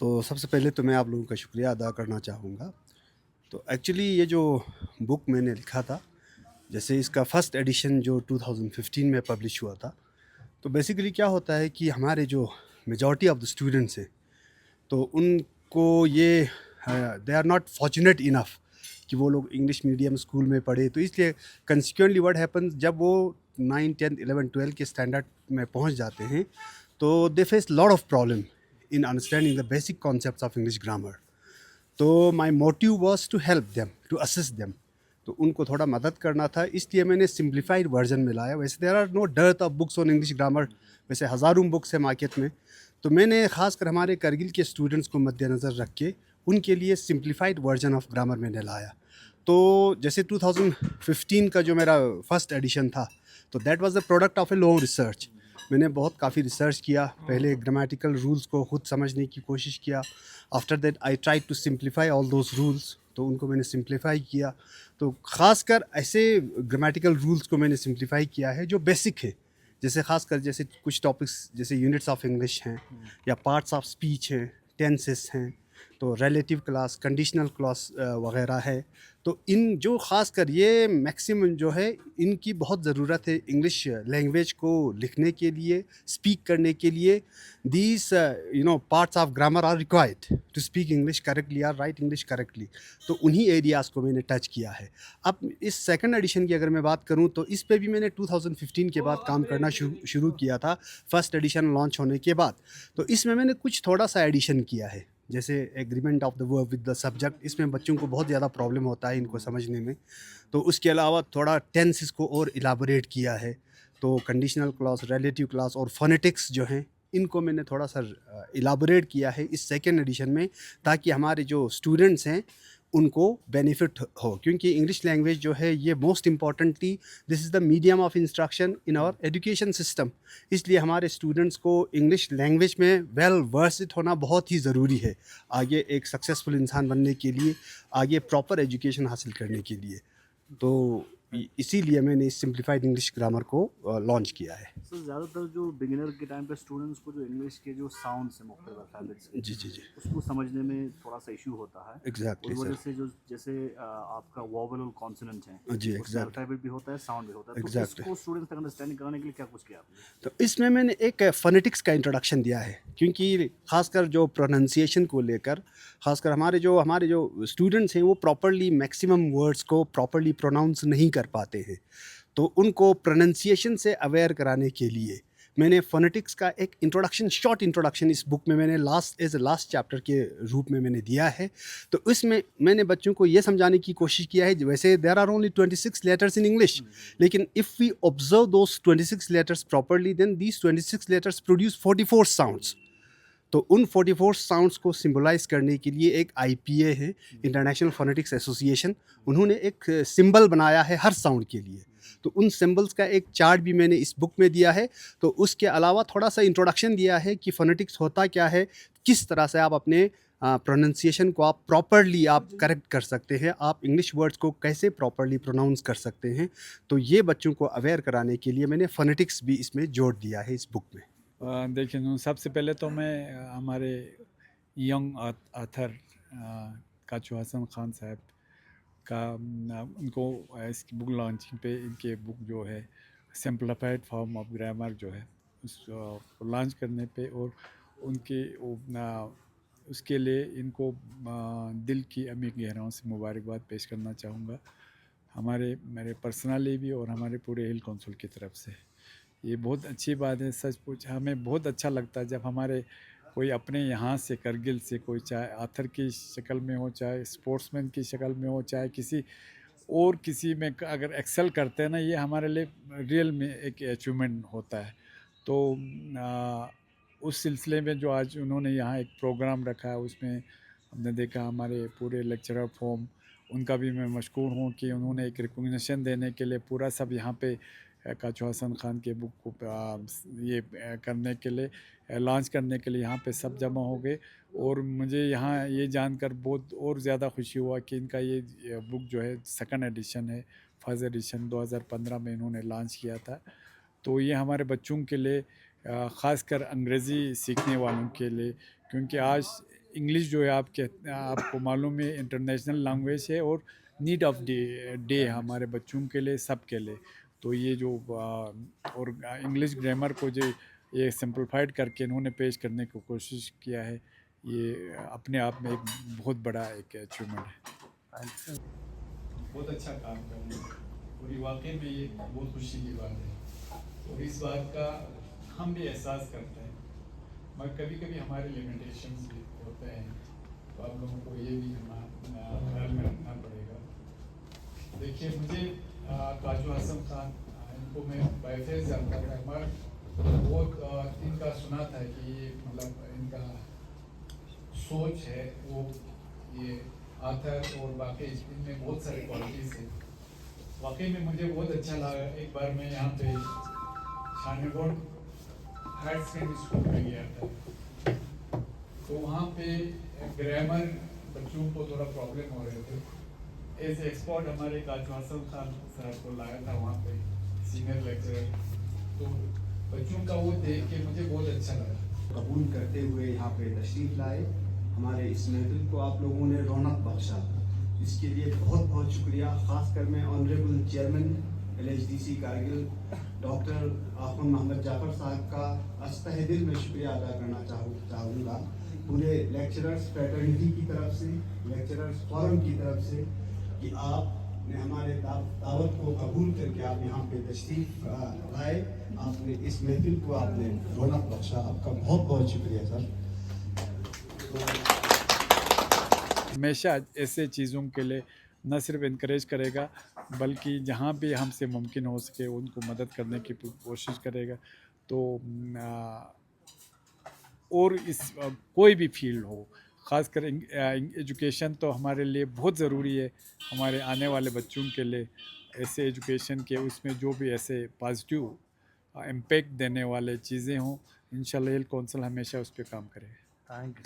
तो सबसे पहले तो मैं आप लोगों का शुक्रिया अदा करना चाहूँगा। तो एक्चुअली ये जो बुक मैंने लिखा था, जैसे इसका फर्स्ट एडिशन जो 2015 में पब्लिश हुआ था, तो बेसिकली क्या होता है कि हमारे जो मेजॉरिटी ऑफ द स्टूडेंट्स हैं, तो उनको ये they are not fortunate enough कि वो लोग इंग्लिश मीडियम स्कूल में पढ़े। तो इसलिए कंसिक्वेंटली व्हाट हैपन्स, जब वो 9, 10, 11, 12 के स्टैंडर्ड में पहुंच जाते हैं, तो they face lot of problem in understanding the basic concepts of English grammar. तो my motive was to help them, to assist them. तो उनको थोड़ा मदद करना था, इसलिए मैंने सिंप्लीफाइड वर्जन में लाया। वैसे there are no dearth of books on English grammar, वैसे हज़ारों बुक्स है मार्केट में। तो मैंने ख़ासकर हमारे करगिल के स्टूडेंट्स को मद्देनज़र रख के उनके लिए सिंप्लीफाइड वर्जन ऑफ ग्रामर मैंने लाया। तो जैसे 2015 का जो मेरा फर्स्ट एडिशन था, तो that was the product of a long research. मैंने बहुत काफ़ी रिसर्च किया, पहले ग्रामेटिकल रूल्स को खुद समझने की कोशिश किया। After that I try to simplify all those rules, तो उनको मैंने सिंप्लीफाई किया। तो ख़ासकर ऐसे ग्रामेटिकल रूल्स को मैंने सिंप्लीफाई किया है जो बेसिक है। जैसे ख़ासकर जैसे कुछ टॉपिक्स जैसे यूनिट्स ऑफ इंग्लिश हैं, या पार्ट्स ऑफ स्पीच हैं, टेंसेस हैं, तो रिलेटिव क्लास, कंडीशनल क्लॉज वगैरह है। तो इन जो ख़ासकर ये मैक्सिमम जो है, इनकी बहुत ज़रूरत है इंग्लिश लैंग्वेज को लिखने के लिए, स्पीक करने के लिए। These parts of grammar are required to speak English correctly, or write English correctly. तो उन्हीं एरियाज़ को मैंने टच किया है। अब इस सेकंड एडिशन की अगर मैं बात करूं, तो इस पे भी मैंने 2015 के बाद काम करना शुरू किया था, फर्स्ट एडिशन लॉन्च होने के बाद। तो इसमें मैंने कुछ थोड़ा सा एडिशन किया है, जैसे agreement of the verb with the subject. इसमें बच्चों को बहुत ज़्यादा प्रॉब्लम होता है इनको समझने में। तो उसके अलावा थोड़ा टेंस को और इलाबोरेट किया है। तो कंडीशनल क्लॉज, रिलेटिव क्लॉज और फोनेटिक्स जो हैं, इनको मैंने थोड़ा सा इलाबोरेट किया है इस सेकेंड एडिशन में, ताकि हमारे जो स्टूडेंट्स हैं उनको बेनिफिट हो। क्योंकि इंग्लिश लैंग्वेज जो है, ये most importantly this is the medium of instruction in our education system. इसलिए हमारे स्टूडेंट्स को इंग्लिश लैंग्वेज में वेल वर्सित होना बहुत ही ज़रूरी है, आगे एक सक्सेसफुल इंसान बनने के लिए, आगे प्रॉपर एजुकेशन हासिल करने के लिए। तो इसीलिए मैंने इस सिंप्लीफाइड इंग्लिश ग्रामर को लॉन्च किया है। सर ज़्यादातर जो बिगिनर के टाइम पे स्टूडेंट्स को जो इंग्लिश के जो साउंड्स हैं मुख्तलिफ अल्फ़ाबेट्स के, जी, जी, जी। उसको समझने में थोड़ा सा इशू होता है। एग्जैक्टली उस वजह सर। से जो जैसे आपका वोवल और कॉन्सोनेंट हैं, जी, उसमें एग्जैक्ट अल्फ़ाबेट भी होता है, साउंड भी होता है। तो एग्जैक्ट इसको स्टूडेंट्स तक अंडरस्टैंडिंग कराने के लिए क्या कुछ किया आपने? तो इसमें मैंने एक फ़ोनेटिक्स का इंट्रोडक्शन दिया है, क्योंकि ख़ासकर जो प्रोनंसिएशन को लेकर, ख़ासकर हमारे जो स्टूडेंट्स हैं, वो प्रॉपर्ली मैक्सिमम वर्ड्स को प्रॉपर्ली प्रोनाउंस नहीं कर पाते हैं। तो उनको प्रोनंसिएशन से अवेयर कराने के लिए मैंने फ़ोनेटिक्स का एक इंट्रोडक्शन, शॉर्ट इंट्रोडक्शन इस बुक में मैंने लास्ट चैप्टर के रूप में मैंने दिया है। तो इसमें मैंने बच्चों को ये समझाने की कोशिश किया है, वैसे there are only 26 letters in English, लेकिन if we observe those 26 letters properly, then these 26 letters produce 44 sounds. तो उन 44 साउंड्स को सिंबलाइज करने के लिए एक आईपीए है, इंटरनेशनल फोनेटिक्स एसोसिएशन, उन्होंने एक सिंबल बनाया है हर साउंड के लिए। तो उन सिंबल्स का एक चार्ट भी मैंने इस बुक में दिया है। तो उसके अलावा थोड़ा सा इंट्रोडक्शन दिया है कि फोनेटिक्स होता क्या है, किस तरह से आप अपने प्रोनंसिएशन को आप प्रॉपरली आप करेक्ट कर सकते हैं, आप इंग्लिश वर्ड्स को कैसे प्रॉपरली प्रोनाउंस कर सकते हैं। तो ये बच्चों को अवेयर कराने के लिए मैंने फोनेटिक्स भी इसमें जोड़ दिया है इस बुक में। देखिए सबसे पहले तो मैं हमारे यंग ऑथर काचू हसन खान साहब का उनको इसकी बुक लॉन्चिंग पे इनके बुक जो है सिंप्लीफाइड फॉर्म ऑफ ग्रामर जो है उस लॉन्च करने पे और उनके उसके लिए इनको दिल की अमीर गहराइयों से मुबारकबाद पेश करना चाहूँगा, हमारे मेरे पर्सनली भी और हमारे पूरे हिल काउंसिल की तरफ से। ये बहुत अच्छी बात है, सच पूछ हमें बहुत अच्छा लगता है जब हमारे कोई अपने यहाँ से करगिल से कोई, चाहे आथर की शक्ल में हो, चाहे स्पोर्ट्समैन की शक्ल में हो, चाहे किसी और किसी में अगर एक्सेल करते हैं ना, ये हमारे लिए रियल में एक अचीवमेंट होता है। तो उस सिलसिले में जो आज उन्होंने यहाँ एक प्रोग्राम रखा है, उसमें हमने देखा हमारे पूरे लेक्चरर फॉर्म, उनका भी मैं मशकूर हूँ कि उन्होंने एक रिकॉग्निशन देने के लिए पूरा सब यहाँ पे काचू हसन खान के बुक को ये करने के लिए लॉन्च करने के लिए यहाँ पे सब जमा हो गए। और मुझे यहाँ ये जानकर बहुत और ज़्यादा खुशी हुआ कि इनका ये बुक जो है सेकंड एडिशन है, फर्स्ट एडिशन 2015 में इन्होंने लॉन्च किया था। तो ये हमारे बच्चों के लिए ख़ासकर अंग्रेज़ी सीखने वालों के लिए क्योंकि आज इंग्लिश जो है आपको मालूम है इंटरनेशनल लैंग्वेज है और नीड ऑफ डे हमारे बच्चों के लिए, सब के लिए। तो ये जो और इंग्लिश ग्रामर को जो ये सिंपलीफाइड करके इन्होंने पेश करने की कोशिश किया है, ये अपने आप में एक बहुत बड़ा एक अचीवमेंट है। बहुत अच्छा काम कर रहे हैं और ये वाकई में ये बहुत खुशी की बात है और इस बात का हम भी एहसास करते हैं, मगर कभी कभी हमारे लिमिटेशंस भी होते हैं, तो आप लोगों को ये भी ख्याल में रखना पड़ेगा। देखिए, मुझे काजू हसन खान, इनको मैं बैठे जानता था, मगर वो इनका सुना था कि ये मतलब इनका सोच है वो, ये आथर और बाकी इनमें बहुत सारे क्वालिटीज़ हैं। वाकई में मुझे बहुत अच्छा लगा। एक बार मैं यहाँ पे शानीगोड हायर सेकेंडरी स्कूल में गया था, तो वहाँ पे ग्रामर बच्चों को थोड़ा प्रॉब्लम हो रहे थे। एज एक्सपर्ट हमारे काजू हसन खान सर को लाया था वहाँ पे, सीनियर लेक्चरर। तो बच्चों का वो देख के मुझे बहुत अच्छा लगा। कबूल करते हुए यहाँ पे तशरीफ़ लाए, हमारे इस महफिल को आप लोगों ने रौनक बख्शा, इसके लिए बहुत बहुत शुक्रिया। ख़ासकर मैं honourable chairman LHDC Kargil doctor Akhun Mohammad Jafar sahab का अस्तहे दिल में शुक्रिया अदा करना चाहूँगा, पूरे लेक्चरर्स फ्रेटर्निटी की तरफ से, लेक्चरर्स फोरम की तरफ से, कि आपने हमारे दावत को कबूल करके आप यहाँ पे तशरीफ़ लाए, आपने इस महफिल को आपने रौनक बख्शा, आपका बहुत बहुत शुक्रिया सर। हमेशा ऐसे चीज़ों के लिए न सिर्फ इनकरेज करेगा, बल्कि जहाँ भी हमसे मुमकिन हो सके उनको मदद करने की कोशिश करेगा। तो और कोई भी फील्ड हो, ख़ासकर एजुकेशन तो हमारे लिए बहुत ज़रूरी है, हमारे आने वाले बच्चों के लिए। ऐसे एजुकेशन के उसमें जो भी ऐसे पॉजिटिव इम्पैक्ट देने वाले चीज़ें हों, इंशाल्लाह ये काउंसिल हमेशा उस पर काम करेगा। Thank you.